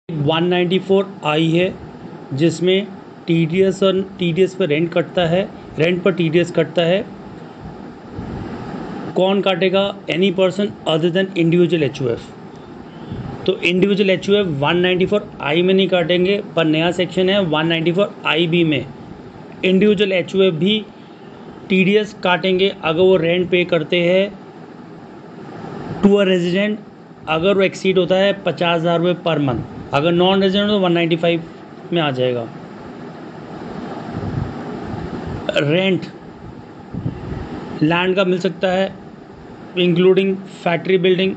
194 आई है जिसमें टीडीएस और टीडीएस पर रेंट कटता है, रेंट पर टीडीएस कटता है। कौन काटेगा? Any person other than individual HUF. तो इंडिविजुअल एचयूएफ 194 आई में नहीं काटेंगे, पर नया सेक्शन है 194 आई बी में इंडिविजुअल एचयूएफ भी टीडीएस काटेंगे अगर वो रेंट पे करते हैं टू अ रेजिडेंट, अगर वो एक्सीड होता है 50,000 रुपये पर मंथ। अगर नॉन रेजिडेंट तो 195 में आ जाएगा। रेंट लैंड का मिल सकता है including factory building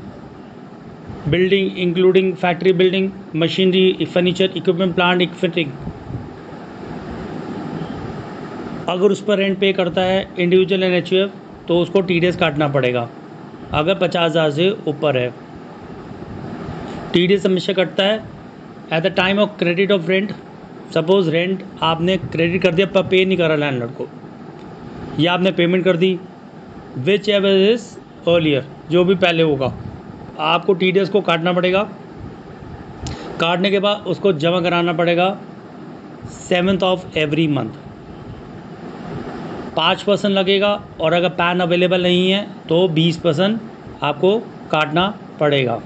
including factory building, machinery, furniture, equipment, plant, fitting. अगर उस पर रेंट पे करता है इंडिविजुअल एंड एचयूएफ तो उसको टीडीएस काटना पड़ेगा अगर 50,000 से ऊपर है। टीडीएस हमेशा कटता है at the time of credit of rent. Suppose rent आपने क्रेडिट कर दिया पर पे नहीं करा लैंडलॉर्ड को, या आपने पेमेंट कर दी, विच एवर इज अर्लियर, जो भी पहले होगा, आपको टीडीएस को काटना पड़ेगा। काटने के बाद उसको जमा कराना पड़ेगा 7th ऑफ एवरी मंथ। 5% लगेगा, और अगर पैन अवेलेबल नहीं है तो 20% आपको काटना पड़ेगा।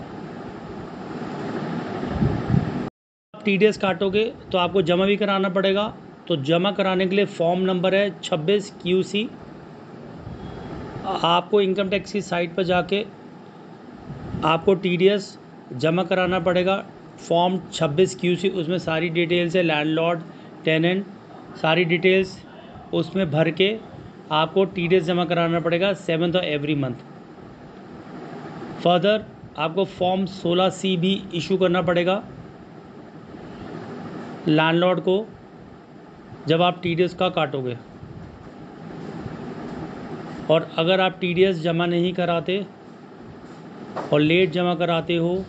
टीडीएस काटोगे तो आपको जमा भी कराना पड़ेगा। तो जमा कराने के लिए फॉर्म नंबर है 26 QC। आपको इनकम टैक्स की साइट पर जाके आपको टीडीएस जमा कराना पड़ेगा। फॉर्म 26 QC, उसमें सारी डिटेल्स है, लैंडलॉर्ड, टेनेंट, सारी डिटेल्स उसमें भर के आपको टीडीएस जमा कराना पड़ेगा 7th of every month. Further आपको फॉर्म 16C भी इशू करना पड़ेगा लैंडलॉर्ड को जब आप टीडीएस का काटोगे। और अगर आप टीडीएस जमा नहीं कराते और लेट जमा कराते हो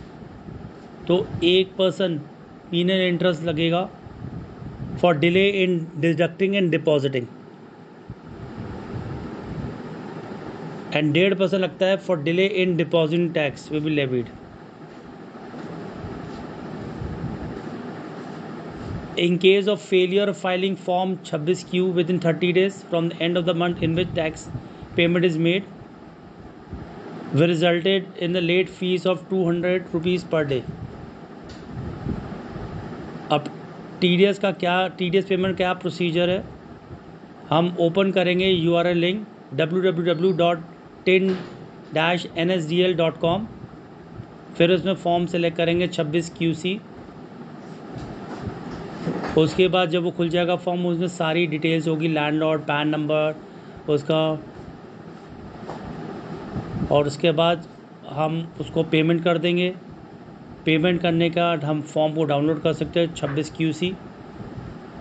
तो 1% पीनल इंटरेस्ट लगेगा for delay in deducting and depositing, and 1.5% लगता है for delay in depositing tax will be levied. In case of failure of filing Form 26Q within 30 days from the end of the month in which tax payment is made, will resulted in the late fees of 200 rupees per day. अब TDS का क्या, TDS payment क्या procedure है? हम open करेंगे URL link www.tin-nsdl.com, फिर उसमें form select करेंगे 26 QC। उसके बाद जब वो खुल जाएगा फॉर्म, उसमें सारी डिटेल्स होगी, लैंडलॉर्ड, पैन नंबर उसका, और उसके बाद हम उसको पेमेंट कर देंगे। पेमेंट करने का हम फॉर्म को डाउनलोड कर सकते हैं 26 QC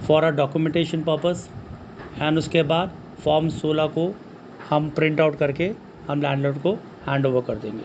for a documentation purpose, and उसके बाद फॉर्म 16 को हम प्रिंट आउट करके हम लैंडलॉर्ड को हैंड ओवर कर देंगे।